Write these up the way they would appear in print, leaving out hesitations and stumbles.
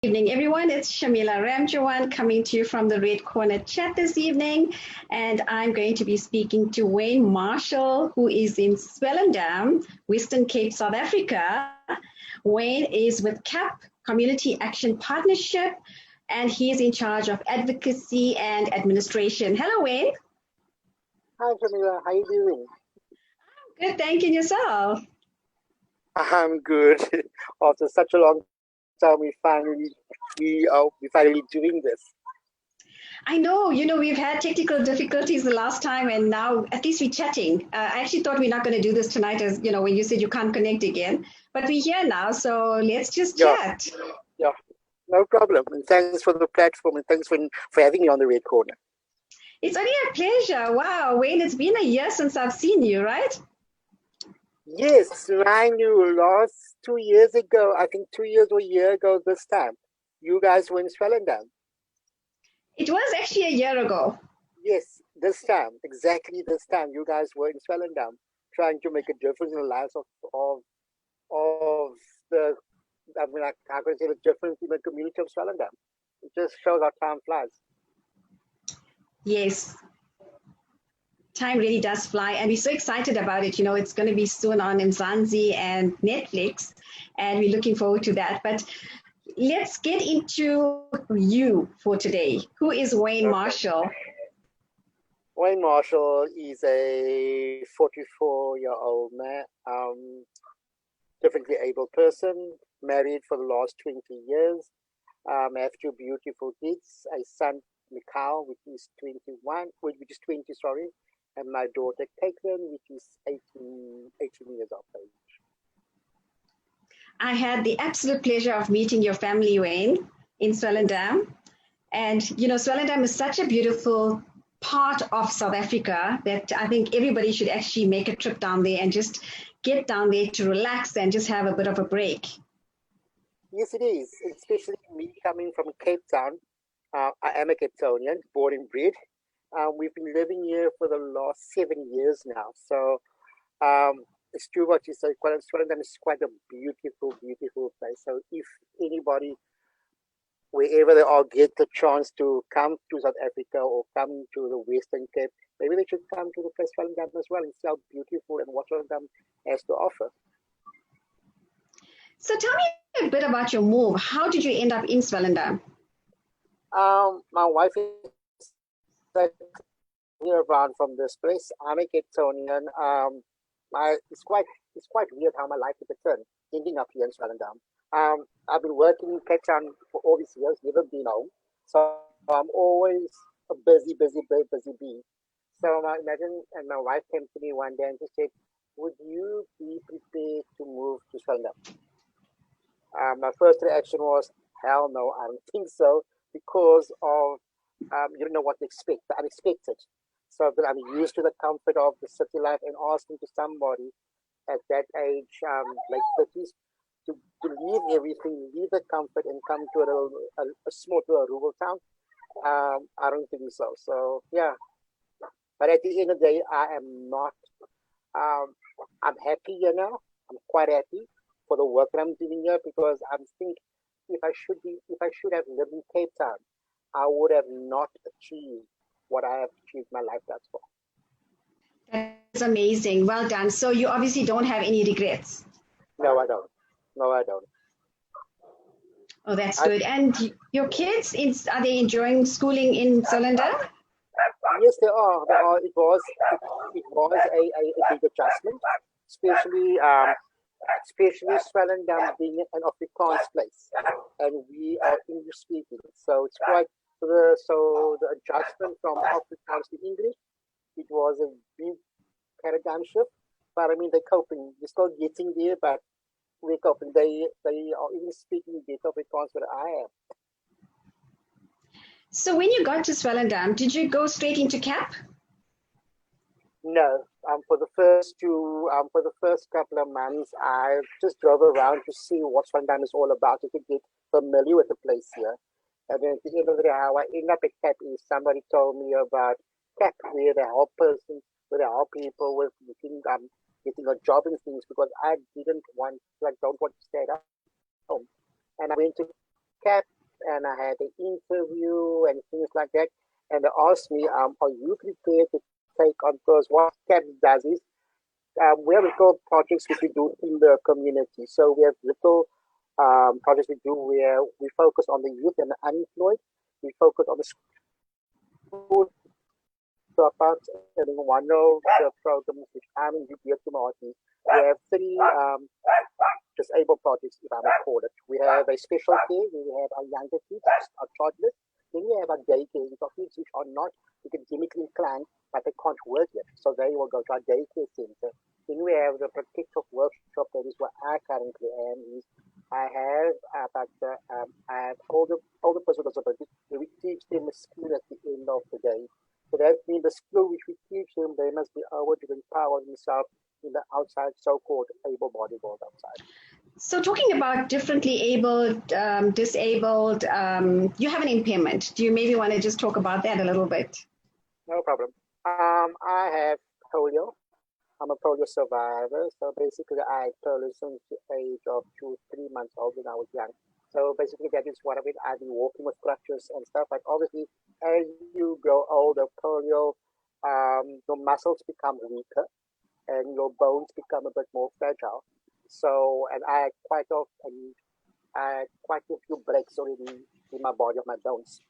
Evening, everyone. It's Shamila Ramjawan coming to you from the Red Corner Chat this evening. And I'm going to be speaking to Wayne Marshall, who is in Swellendam, Western Cape, South Africa. Wayne is with CAP, Community Action Partnership, and he is in charge of advocacy and administration. Hello, Wayne. Hi, Shamila. How are you doing? Good, thank you. And yourself? I'm good. After such a long time, we finally doing this. I know, we've had technical difficulties the last time, and now at least we're chatting. I actually thought we're not going to do this tonight, as when you said you can't connect again, but we're here now, so let's just chat. Yeah, no problem. And thanks for the platform, and thanks for having me on the Red Corner. It's only a pleasure. Wow, Wayne, it's been a year since I've seen you, right? Yes, I knew last 2 years ago, I think 2 years or a year ago this time, you guys were in Swellendam. It was actually a year ago. Yes, exactly this time, you guys were in Swellendam, trying to make a difference in the lives of the, I could say the difference in the community of Swellendam. It just shows how time flies. Yes. Time really does fly, and we're so excited about it. It's going to be soon on Mzansi and Netflix, and we're looking forward to that. But let's get into you for today. Who is Wayne Marshall? Wayne Marshall is a 44-year-old man, differently able person, married for the last 20 years. I have two beautiful kids, a son, Mikhail, which is 20, sorry, and my daughter, Caitlin, which is 18 years of age. I had the absolute pleasure of meeting your family, Wayne, in Swellendam. And, Swellendam is such a beautiful part of South Africa that I think everybody should actually make a trip down there and just get down there to relax and just have a bit of a break. Yes, it is, especially me coming from Cape Town. I am a Cape Townian, born and bred. We've been living here for the last 7 years now. So it's true what you say. Swellendam is quite a beautiful, beautiful place. So if anybody, wherever they are, get the chance to come to South Africa or come to the Western Cape, maybe they should come to the place Swellendam as well and see how beautiful and what Swellendam has to offer. So tell me a bit about your move. How did you end up in Swellendam? My wife is here around from this place. I'm a Cape Townian. It's quite weird how my life took a turn, ending up here in Swellendam. I've been working in Cape Town for all these years, never been home. So I'm always a busy bee. So and my wife came to me one day and she said, would you be prepared to move to Swellendam? My first reaction was, hell no, I don't think so, because of, you don't know what to expect, the unexpected. So that I'm used to the comfort of the city life, and asking to somebody at that age, like 30s, to leave everything, leave the comfort and come to a rural town, I don't think so. So, yeah. But at the end of the day, I am not, I'm happy here now. I'm quite happy for the work that I'm doing here, because I'm thinking if I should have lived in Cape Town, I would have not achieved what I have achieved my life thus far. That's amazing. Well done. So you obviously don't have any regrets. No, I don't. Oh, that's good. And your kids, are they enjoying schooling in Swellendam? Yes, they are. It was a big adjustment, especially Swellendam being an Afrikaans place, and we are English speaking. So it's quite so the adjustment from Afrikaans to English, it was a big paradigm shift. But I mean, they're coping. They're still getting there, but we're coping. They are English speaking better Afrikaans than I am. So when you got to Swellendam, did you go straight into CAP? No. For the first couple of months, I just drove around to see what Swellendam is all about, to get familiar with the place here. And then at the end of the day, how I ended up at CAP is somebody told me about CAP, where they help people with getting a job and things, because I don't want to stay at home. And I went to CAP, and I had an interview and things like that. And they asked me, are you prepared to take on those? What CAPS does is we have little projects which we do in the community. So we have little projects we do where we focus on the youth and the unemployed. We focus on the school dropouts, and in one of the programs which I'm in here tomorrow, we have three disabled projects, if I may call it. We have a special care, we have our younger kids, our toddlers. Then we have our daycare, which are kids which are not academically inclined, but they can't work yet. So they will go to our daycare center. Then we have the protective workshop, that is where I currently am. I have older person with disabilities, where we teach them a skill at the end of the day. So that means the skill which we teach them, they must be able to empower themselves in the outside, so-called able-bodied world outside. So talking about differently abled, disabled, you have an impairment. Do you maybe want to just talk about that a little bit? No problem. I have polio. I'm a polio survivor. So basically, I had polio since the age of 2-3 months old when I was young. So basically, that is what I've been walking with crutches and stuff. But obviously, as you grow older, polio, your muscles become weaker and your bones become a bit more fragile. So, and I had quite a few breaks already in my body of my bones.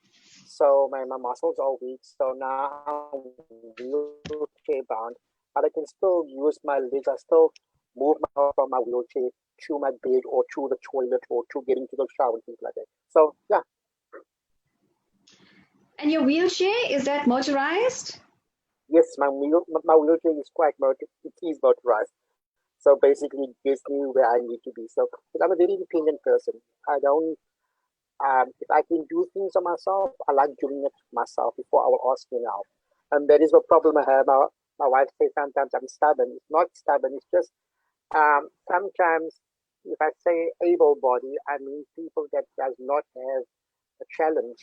So my muscles are weak. So now I'm wheelchair bound, but I can still use my legs. I still move myself from my wheelchair to my bed or to the toilet or to getting to the shower and things like that. So yeah. And your wheelchair, is that motorized? Yes, my wheelchair is it is motorized. So basically, it gets me where I need to be. So, but I'm a very independent person. I don't, if I can do things on myself, I like doing it myself before I will ask you now. And that is the problem I have. My wife says sometimes I'm stubborn. It's not stubborn. It's just sometimes if I say able body, I mean people that does not have a challenge.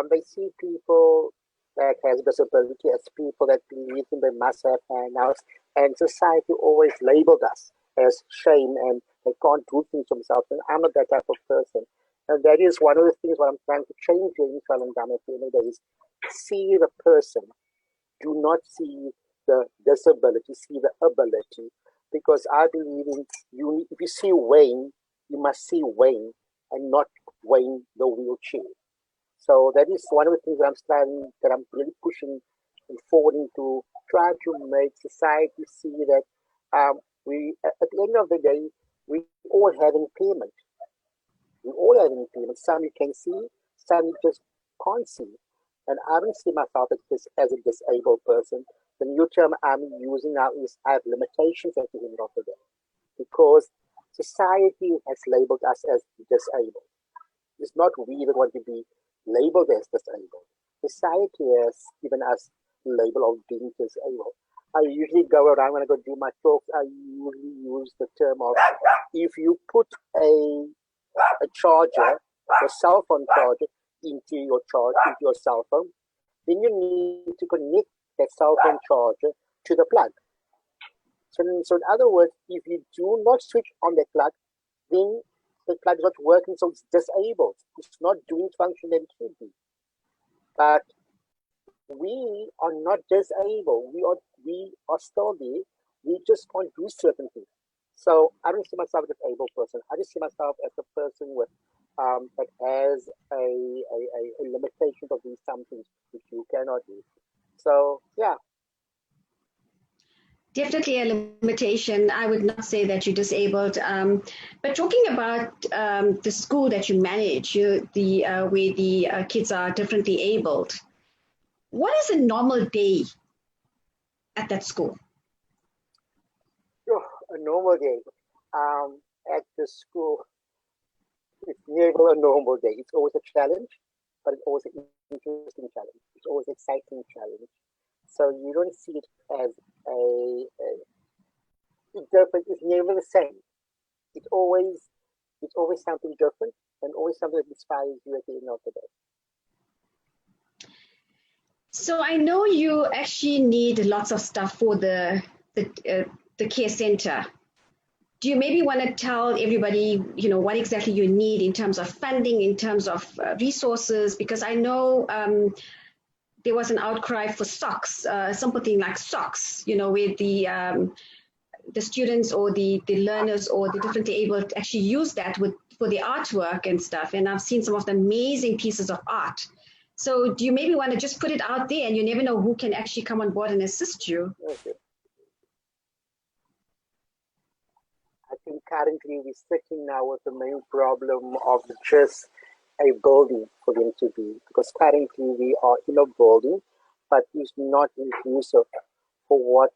They see people that has disability as people that believe in they must have handouts, and society always labeled us as shame and they can't do things themselves. And I'm not that type of person. And that is one of the things what I'm trying to change in Swellendam at the end of the day is see the person, do not see the disability, see the ability. Because I believe in if you see Wayne, you must see Wayne and not Wayne the wheelchair. So that is one of the things that I'm really pushing and forwarding to try to make society see that we, at the end of the day, we all have impairment. We all have impairment. Some you can see, some you just can't see. And I don't see myself as a disabled person. The new term I'm using now is I have limitations at the end of the day. Because society has labeled us as disabled. It's not we that want to be labeled as disabled. Society has given us the label of being disabled. I usually go around when I go do my talks, I usually use the term of if you put a charger, a cell phone charger, into your cell phone, then you need to connect that cell phone charger to the plug. So in other words, if you do not switch on the plug, then the plug is not working, so it's disabled. It's not doing function that it should be. But we are not disabled. We are still there. We just can't do certain things. So I don't see myself as an able person. I just see myself as a person with that has a limitation of doing some things which you cannot do. So yeah. Definitely a limitation. I would not say that you're disabled. But talking about the school that you manage, where the kids are differently abled, what is a normal day at that school? A normal day at the school, it's never a normal day. It's always a challenge, but it's always an interesting challenge. It's always an exciting challenge. So you don't see it as it's different. It's never the same. It's always something different and always something that inspires you at the end of the day. So I know you actually need lots of stuff for the care center. do you maybe want to tell everybody, what exactly you need in terms of funding, in terms of resources? Because I know there was an outcry for socks, a simple thing like socks, where the students or the learners or the differently able to actually use that for the artwork and stuff. And I've seen some of the amazing pieces of art. So do you maybe want to just put it out there, and you never know who can actually come on board and assist you? Okay. I think currently we're sitting now with the main problem of just a building for them to be, because currently we are in a building, but it's not inclusive for what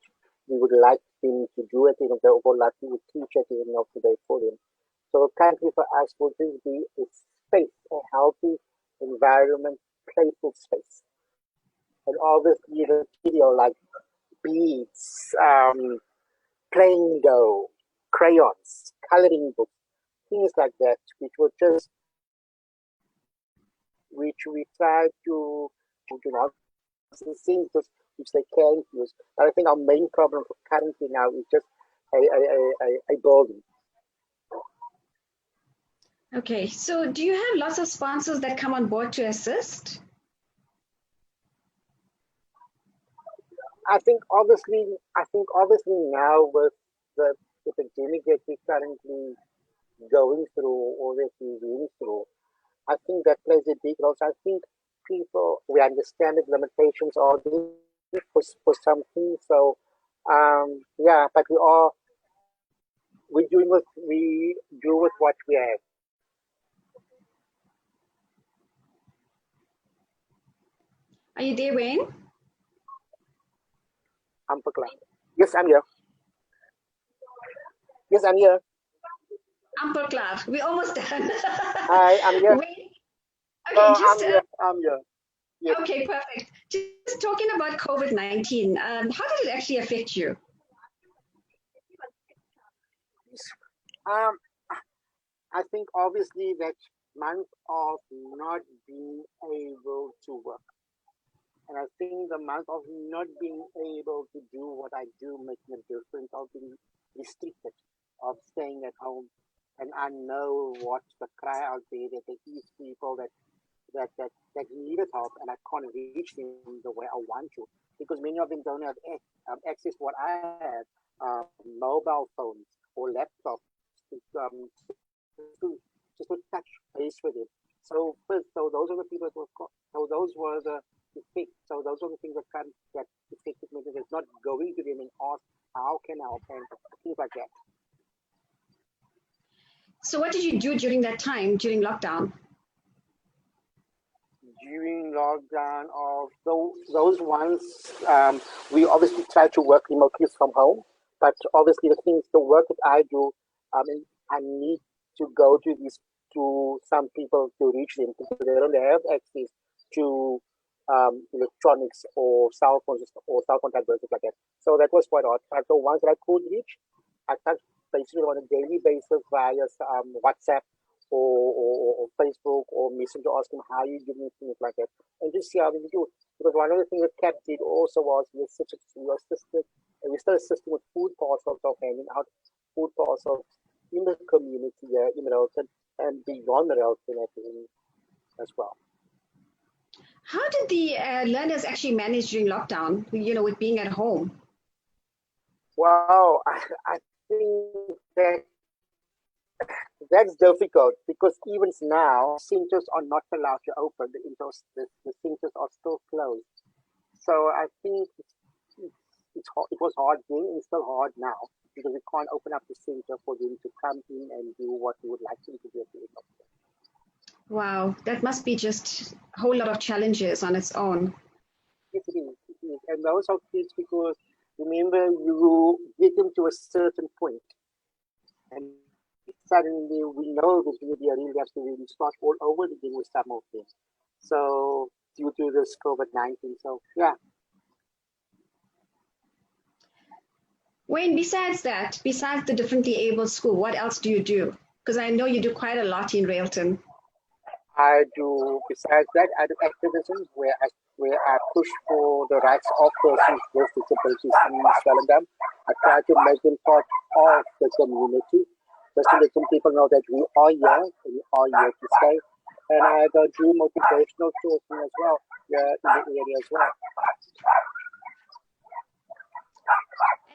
we would like them to do at the end of the day, or like we would teach at the end of the day for them. So currently for us would just be a space, a healthy environment, playful space. And obviously the video like beads, playing dough, crayons, coloring books, things like that, which we try to not things which they can use. But I think our main problem for currently now is just a building. Okay, so do you have lots of sponsors that come on board to assist? I think obviously now with the epidemic that we're currently going through or that we've been through, I think that plays a big role. So I think we understand the limitations are there for something. So yeah, but we do with what we have. Are you there, Wayne? Yes, I'm here. Yes, I'm here. Amper klaar. We're almost done. Hi, I'm here. Wayne? Okay, I'm here. Yes. Okay, perfect. Just talking about COVID-19, how did it actually affect you? I think obviously that month of not being able to work. And I think the month of not being able to do what I do, making a difference, of being restricted, of staying at home. And I know what the cry out there that there is people that needed help, and I can't reach them the way I want to, because many of them don't have access to what I have, mobile phones or laptops, just to touch base with it. So those are the people so those were the effects. So those are the things that affected me. It's not going to them and ask how can I help and things like that. So what did you do during that time, during lockdown? During lockdown, of those ones, we obviously try to work remotely from home. But obviously, the work that I do, I need to go to some people to reach them because they don't have access to electronics or cell phones or cell phone type like that. So that was quite hard. But the ones that I could reach, I touched basically on a daily basis via WhatsApp or Facebook or Messenger, ask them how you doing, things like that, and just see how they do. Because one of the things that CAP did also was we still assisting with food parcels, of handing out food parcels in the community here in Relton and beyond Relton as well. How did the learners actually manage during lockdown, with being at home? Well, I think that's difficult because even now, centers are not allowed to open. The centers are still closed. So I think it was hard then and it's still hard now because we can't open up the center for them to come in and do what we would like them to do at the end of the day. Wow, that must be just a whole lot of challenges on its own. Yes, it is. And those are kids because remember, you get them to a certain point and suddenly we know there's going to be a relapse and we start all over again with some of them. So due to this COVID-19, so yeah. Wayne, besides the differently able school, what else do you do? Because I know you do quite a lot in Railton. I do, besides that, I do activism where I push for the rights of persons with disabilities in Swellendam. I try to make them part of the community, just to let some people know that we are here, and we are here to stay. And I go do motivational talking as well, here in the area as well.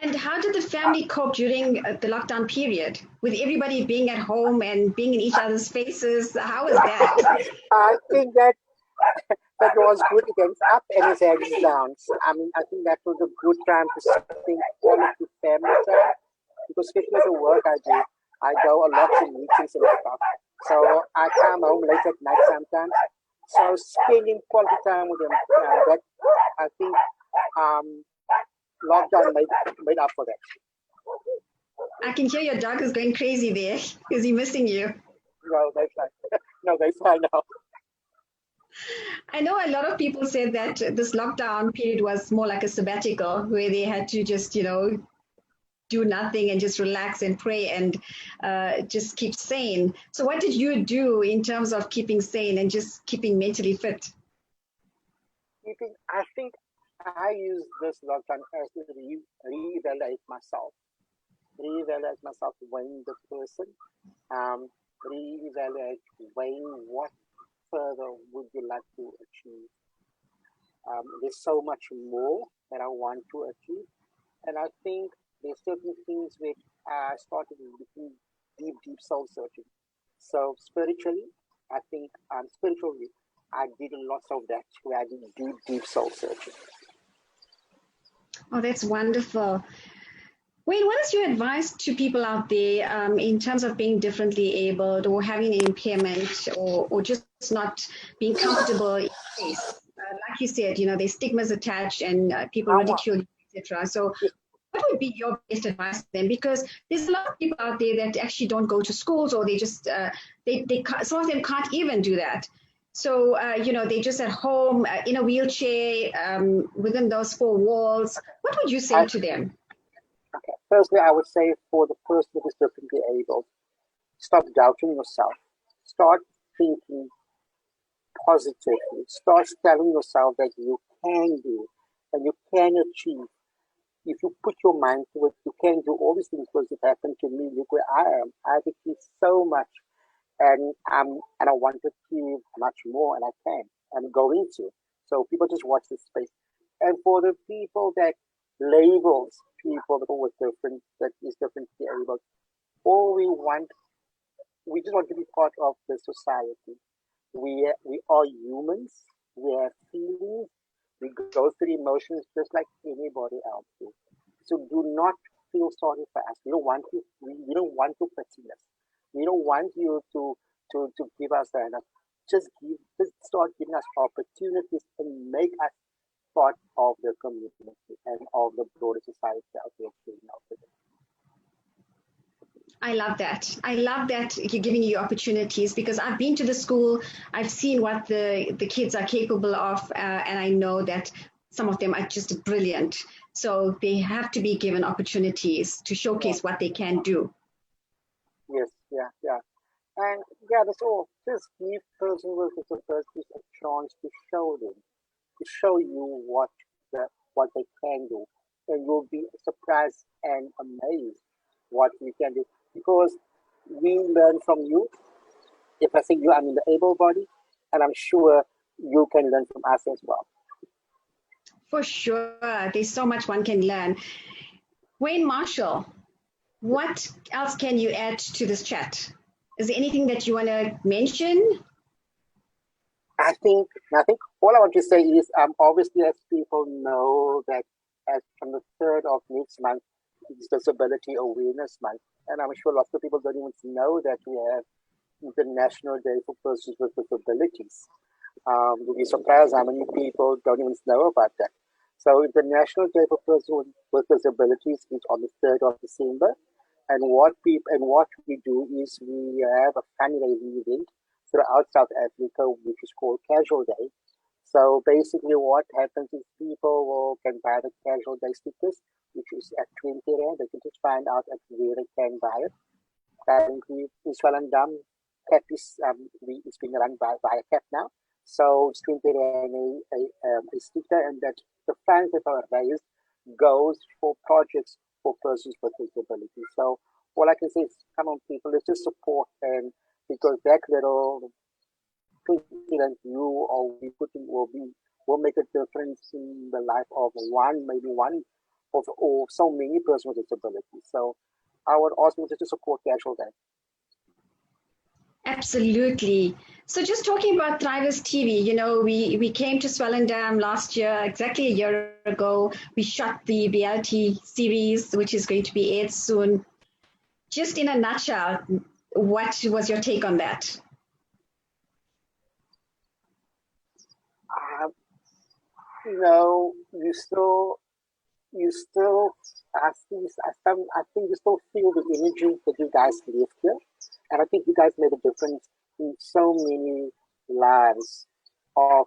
And how did the family cope during the lockdown period with everybody being at home and being in each other's faces? How was that? I think that was good against up and his head is down. So, I mean, I think that was a good time to spend quality family time because especially the work I go a lot to meetings and stuff. So I come home late at night sometimes. So spending quality time with them, that I think um, lockdown made up for that. I can hear your dog is going crazy there. Is he missing you? No, that's fine. No, that's fine now. I know a lot of people said that this lockdown period was more like a sabbatical where they had to just, do nothing and just relax and pray and just keep sane. So what did you do in terms of keeping sane and just keeping mentally fit? I think I use this lockdown as to reevaluate myself. Reevaluate myself, weighing the person. Reevaluate, weighing what further would you like to achieve. There's so much more that I want to achieve. And I think there's certain things which I started looking deep soul searching. So spiritually, I think spiritually, I did lots of that where I did deep soul searching. Oh, that's wonderful. Wayne, what is your advice to people out there in terms of being differently abled or having an impairment or just not being comfortable in space? Like you said, there's stigmas attached and people ridicule you, etc. So what would be your best advice to them? Because there's a lot of people out there that actually don't go to schools or they just, some of them can't even do that. So, they're just at home in a wheelchair within those four walls. What would you say to them? Okay. Firstly, I would say for the person who is differently able, stop doubting yourself. Start thinking positively. Start telling yourself that you can do and you can achieve. If you put your mind to it, you can do all these things because it happened to me. Look where I am. I've achieved so much and I want to achieve much more and I can. I'm going to. So people just watch this space. And for the people that labels people who are different, that is differently able, all we just want to be part of the society. We are humans. We have feelings. We go through emotions just like anybody else do. So do not feel sorry for us. We don't want you. We don't want to pity us. We don't want you to give us that. Just start giving us opportunities and make us part of the community and of the broader society out there. I love that. I love that you're giving you opportunities because I've been to the school. I've seen what the kids are capable of, and I know that some of them are just brilliant. So they have to be given opportunities to showcase what they can do. Yes, yeah. And yeah, that's all. Just give person with disabilities a chance to show them, to show you what they can do, and you'll be surprised and amazed what we can do because we learn from you. If I say you, I mean the able body, and I'm sure you can learn from us as well. For sure, there's so much one can learn. Wayne Marshall, what else can you add to this chat? Is there anything that you want to mention? I think all I want to say is obviously as people know that as from the 3rd of next month it's Disability Awareness Month, and I'm sure lots of people don't even know that we have International Day for Persons with Disabilities. You'll be surprised how many people don't even know about that. So International Day for Persons with Disabilities is on the 3rd of December, and what we do is we have a fundraising event throughout South Africa, which is called Casual Day. So basically what happens is people can buy the Casual Day stickers, which is at 20 rand. They can just find out at where they can buy it. Currently in Swellendam, CAP is it's being run by a CAP now. So it's printed in a sticker, and that the funds that are raised goes for projects for persons with disabilities. So all I can say is, come on, people, let's just support them, because that little that you or we putting will make a difference in the life of one, maybe one of or so many persons with disabilities. So I would ask you to support Casual Day. Absolutely. So just talking about Thrivers TV, you know, we came to Swellendam last year, exactly a year ago. We shot the reality series, which is going to be aired soon. Just in a nutshell, what was your take on that? You know, you still, I think you still feel the energy that you guys live here, and I think you guys made a difference in so many lives of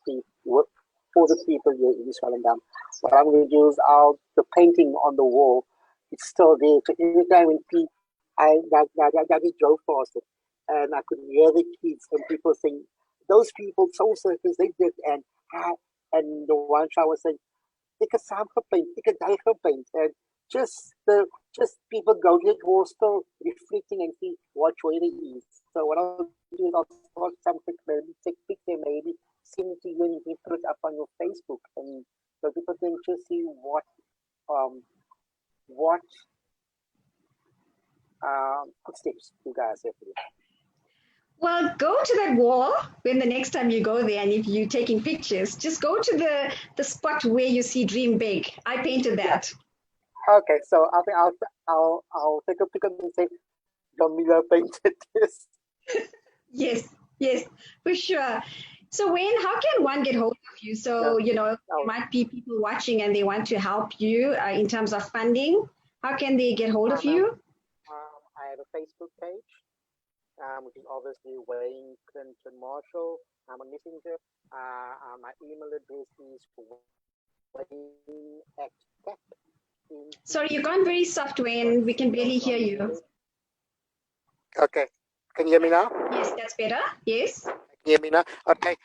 people, for the people here in Swellendam. What I'm going to do is the painting on the wall, it's still there. So every time when I just drove past it, and I could hear the kids and people saying, "Those people, soul circus, they did," and the one child was saying, "Ik het saam gepaint, ik het hy gepaint," and just people go to it will still reflecting and see what joy it is. So what I'll do is I'll start something, maybe take picture, maybe send it to you and you can put it up on your Facebook, and so people can just see what footsteps you guys have to do. Well, go to that wall when the next time you go there, and if you're taking pictures, just go to the spot where you see Dream Big. I painted that. Yeah. Okay, so I think I'll take a picture and say, Shamila painted this. Yes, for sure. So Wayne, how can one get hold of you? So, you know, there might be people watching and they want to help you in terms of funding. How can they get hold of you? I have a Facebook page, which is obviously Wayne Clinton Marshall. I'm on Messenger. My email address is wayne@cap. Sorry, you've gone very soft, Wayne. We can barely hear you. Okay. Can you hear me now? Yes, that's better. Yes. Can you hear me now? Okay.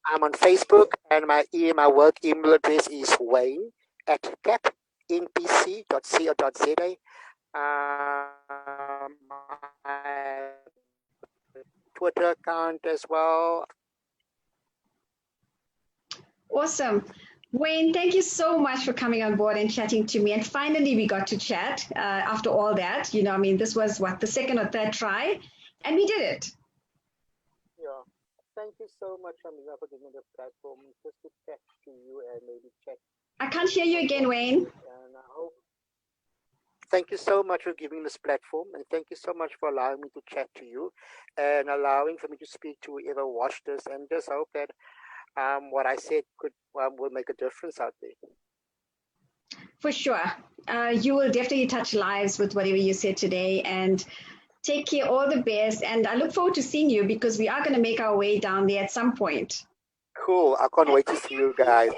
I'm on Facebook, and my work email address is wayne@capnpc.co.za. My Twitter account as well. Awesome. Wayne, thank you so much for coming on board and chatting to me. And finally, we got to chat after all that. You know, I mean, this was what, the second or third try, and we did it. Yeah. Thank you so much, Shamila, for giving me the platform just to chat to you and maybe check. I can't hear you again, Wayne. And I hope. Thank you so much for giving this platform, and thank you so much for allowing me to chat to you and allowing for me to speak to whoever watched this, and just hope that what I said will make a difference out there. For sure. You will definitely touch lives with whatever you said today, and take care, all the best. And I look forward to seeing you, because we are going to make our way down there at some point. Cool. I can't wait to see you guys.